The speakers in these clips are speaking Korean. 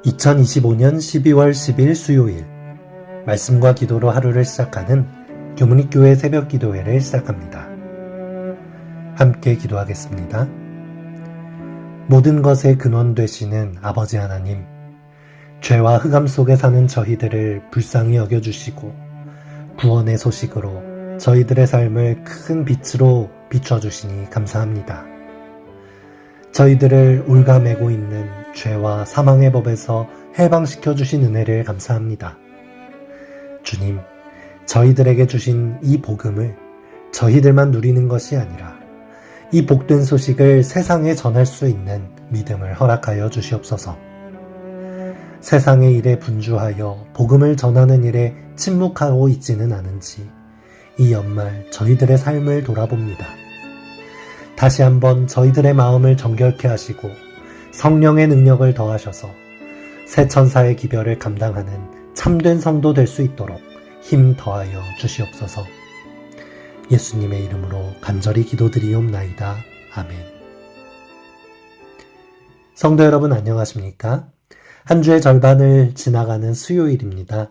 2025년 12월 10일 수요일 말씀과 기도로 하루를 시작하는 교문익교회 새벽 기도회를 시작합니다. 함께 기도하겠습니다. 모든 것의 근원 되시는 아버지 하나님, 죄와 흑암 속에 사는 저희들을 불쌍히 여겨주시고 구원의 소식으로 저희들의 삶을 큰 빛으로 비춰주시니 감사합니다. 저희들을 올가매고 있는 죄와 사망의 법에서 해방시켜 주신 은혜를 감사합니다. 주님, 저희들에게 주신 이 복음을 저희들만 누리는 것이 아니라 이 복된 소식을 세상에 전할 수 있는 믿음을 허락하여 주시옵소서. 세상의 일에 분주하여 복음을 전하는 일에 침묵하고 있지는 않은지 이 연말 저희들의 삶을 돌아봅니다. 다시 한번 저희들의 마음을 정결케 하시고 성령의 능력을 더하셔서 새 천사의 기별을 감당하는 참된 성도 될 수 있도록 힘 더하여 주시옵소서. 예수님의 이름으로 간절히 기도드리옵나이다. 아멘. 성도 여러분 안녕하십니까? 한 주의 절반을 지나가는 수요일입니다.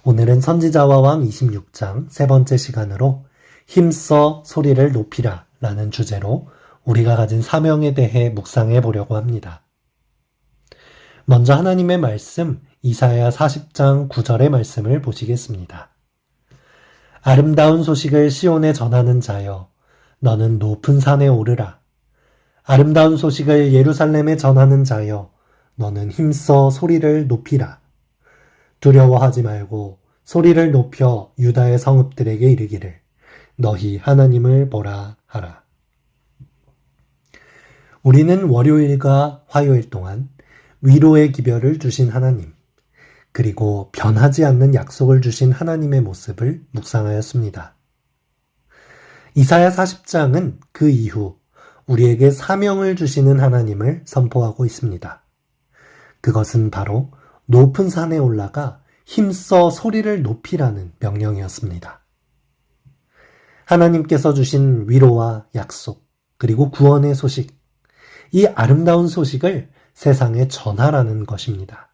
오늘은 선지자와 왕 26장 세 번째 시간으로 힘써 소리를 높이라 라는 주제로 우리가 가진 사명에 대해 묵상해 보려고 합니다. 먼저 하나님의 말씀 이사야 40장 9절의 말씀을 보시겠습니다. 아름다운 소식을 시온에 전하는 자여, 너는 높은 산에 오르라. 아름다운 소식을 예루살렘에 전하는 자여, 너는 힘써 소리를 높이라. 두려워하지 말고 소리를 높여 유다의 성읍들에게 이르기를 너희 하나님을 보라 하라. 우리는 월요일과 화요일 동안 위로의 기별을 주신 하나님, 그리고 변하지 않는 약속을 주신 하나님의 모습을 묵상하였습니다. 이사야 40장은 그 이후 우리에게 사명을 주시는 하나님을 선포하고 있습니다. 그것은 바로 높은 산에 올라가 힘써 소리를 높이라는 명령이었습니다. 하나님께서 주신 위로와 약속, 그리고 구원의 소식, 이 아름다운 소식을 세상에 전하라는 것입니다.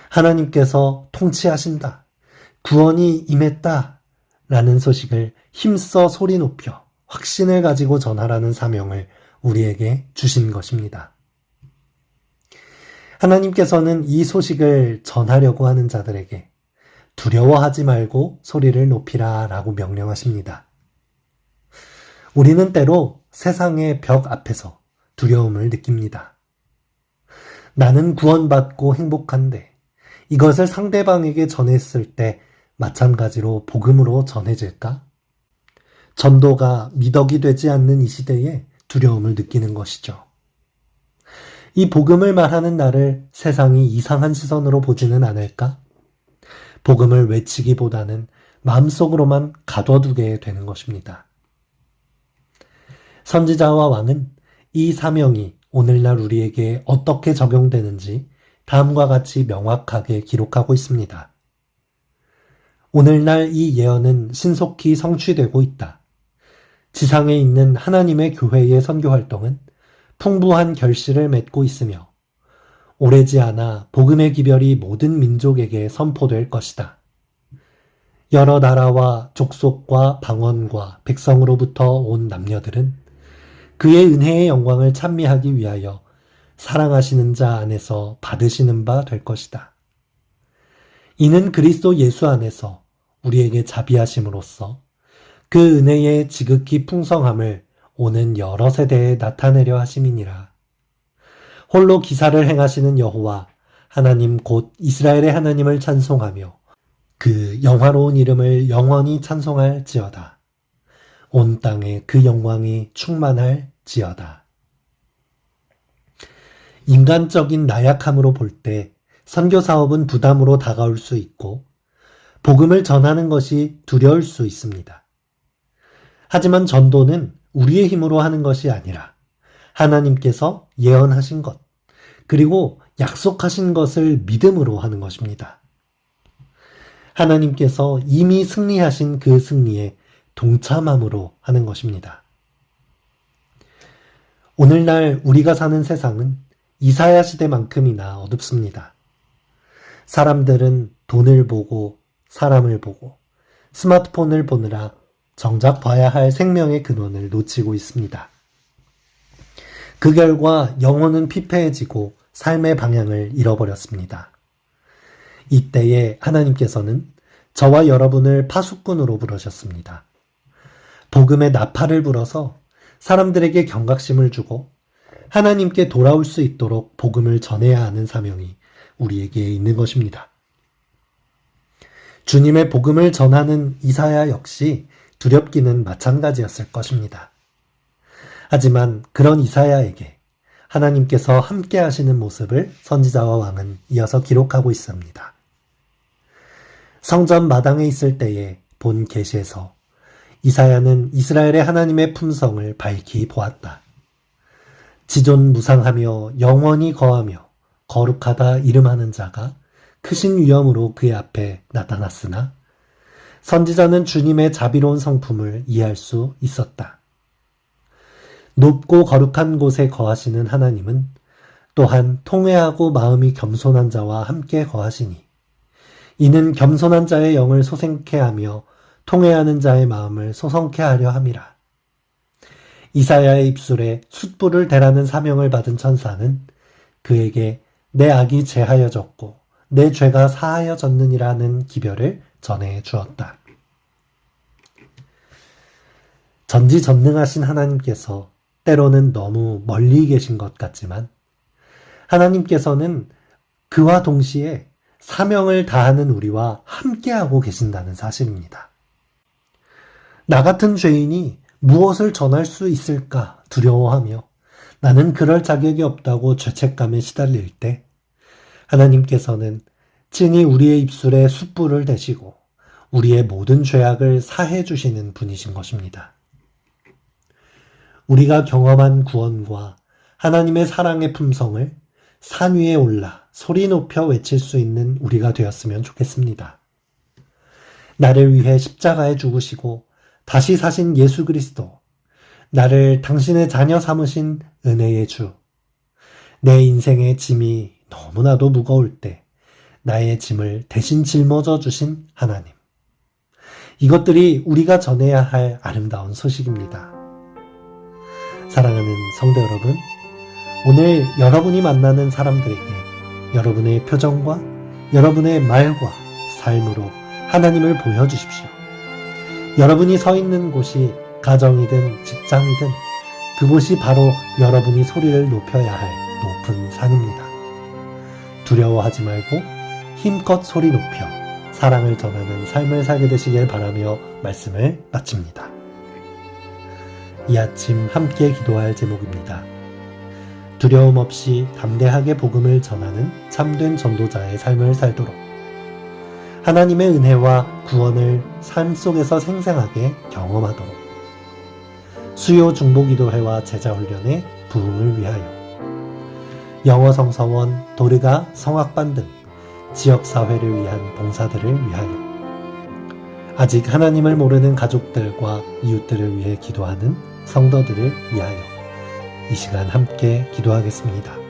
하나님께서 통치하신다, 구원이 임했다 라는 소식을 힘써 소리 높여 확신을 가지고 전하라는 사명을 우리에게 주신 것입니다. 하나님께서는 이 소식을 전하려고 하는 자들에게 두려워하지 말고 소리를 높이라 라고 명령하십니다. 우리는 때로 세상의 벽 앞에서 두려움을 느낍니다. 나는 구원받고 행복한데 이것을 상대방에게 전했을 때 마찬가지로 복음으로 전해질까? 전도가 미덕이 되지 않는 이 시대에 두려움을 느끼는 것이죠. 이 복음을 말하는 나를 세상이 이상한 시선으로 보지는 않을까? 복음을 외치기보다는 마음속으로만 가둬두게 되는 것입니다. 선지자와 왕은 이 사명이 오늘날 우리에게 어떻게 적용되는지 다음과 같이 명확하게 기록하고 있습니다. 오늘날 이 예언은 신속히 성취되고 있다. 지상에 있는 하나님의 교회의 선교 활동은 풍부한 결실을 맺고 있으며 오래지 않아 복음의 기별이 모든 민족에게 선포될 것이다. 여러 나라와 족속과 방언과 백성으로부터 온 남녀들은 그의 은혜의 영광을 찬미하기 위하여 사랑하시는 자 안에서 받으시는 바 될 것이다. 이는 그리스도 예수 안에서 우리에게 자비하심으로써 그 은혜의 지극히 풍성함을 오는 여러 세대에 나타내려 하심이니라. 홀로 기사를 행하시는 여호와 하나님 곧 이스라엘의 하나님을 찬송하며 그 영화로운 이름을 영원히 찬송할지어다. 온 땅에 그 영광이 충만할지어다. 인간적인 나약함으로 볼 때 선교 사업은 부담으로 다가올 수 있고 복음을 전하는 것이 두려울 수 있습니다. 하지만 전도는 우리의 힘으로 하는 것이 아니라 하나님께서 예언하신 것, 그리고 약속하신 것을 믿음으로 하는 것입니다. 하나님께서 이미 승리하신 그 승리에 동참함으로 하는 것입니다. 오늘날 우리가 사는 세상은 이사야 시대만큼이나 어둡습니다. 사람들은 돈을 보고 사람을 보고 스마트폰을 보느라 정작 봐야 할 생명의 근원을 놓치고 있습니다. 그 결과 영혼은 피폐해지고 삶의 방향을 잃어버렸습니다. 이때에 하나님께서는 저와 여러분을 파수꾼으로 부르셨습니다. 복음의 나팔을 불어서 사람들에게 경각심을 주고 하나님께 돌아올 수 있도록 복음을 전해야 하는 사명이 우리에게 있는 것입니다. 주님의 복음을 전하는 이사야 역시 두렵기는 마찬가지였을 것입니다. 하지만 그런 이사야에게 하나님께서 함께 하시는 모습을 선지자와 왕은 이어서 기록하고 있습니다. 성전 마당에 있을 때에 본 계시에서 이사야는 이스라엘의 하나님의 품성을 밝히 보았다. 지존무상하며 영원히 거하며 거룩하다 이름하는 자가 크신 위엄으로 그의 앞에 나타났으나 선지자는 주님의 자비로운 성품을 이해할 수 있었다. 높고 거룩한 곳에 거하시는 하나님은 또한 통회하고 마음이 겸손한 자와 함께 거하시니 이는 겸손한 자의 영을 소생케 하며 통회하는 자의 마음을 소성케 하려 함이라. 이사야의 입술에 숯불을 대라는 사명을 받은 천사는 그에게 내 악이 제하여졌고 내 죄가 사하여졌느니라는 기별을 전해 주었다. 전지전능하신 하나님께서 때로는 너무 멀리 계신 것 같지만 하나님께서는 그와 동시에 사명을 다하는 우리와 함께하고 계신다는 사실입니다. 나 같은 죄인이 무엇을 전할 수 있을까 두려워하며 나는 그럴 자격이 없다고 죄책감에 시달릴 때 하나님께서는 친히 우리의 입술에 숯불을 대시고 우리의 모든 죄악을 사해 주시는 분이신 것입니다. 우리가 경험한 구원과 하나님의 사랑의 품성을 산 위에 올라 소리 높여 외칠 수 있는 우리가 되었으면 좋겠습니다. 나를 위해 십자가에 죽으시고 다시 사신 예수 그리스도, 나를 당신의 자녀 삼으신 은혜의 주, 내 인생의 짐이 너무나도 무거울 때 나의 짐을 대신 짊어져 주신 하나님. 이것들이 우리가 전해야 할 아름다운 소식입니다. 사랑하는 성도 여러분, 오늘 여러분이 만나는 사람들에게 여러분의 표정과 여러분의 말과 삶으로 하나님을 보여주십시오. 여러분이 서 있는 곳이 가정이든 직장이든 그곳이 바로 여러분이 소리를 높여야 할 높은 산입니다. 두려워하지 말고 힘껏 소리 높여 사랑을 전하는 삶을 살게 되시길 바라며 말씀을 마칩니다. 이 아침 함께 기도할 제목입니다. 두려움 없이 담대하게 복음을 전하는 참된 전도자의 삶을 살도록 하나님의 은혜와 구원을 삶 속에서 생생하게 경험하도록 수요 중보기도회와 제자훈련의 부흥을 위하여 영어 성서원, 도르가 성악반 등 지역사회를 위한 봉사들을 위하여 아직 하나님을 모르는 가족들과 이웃들을 위해 기도하는 성도들을 위하여 이 시간 함께 기도하겠습니다.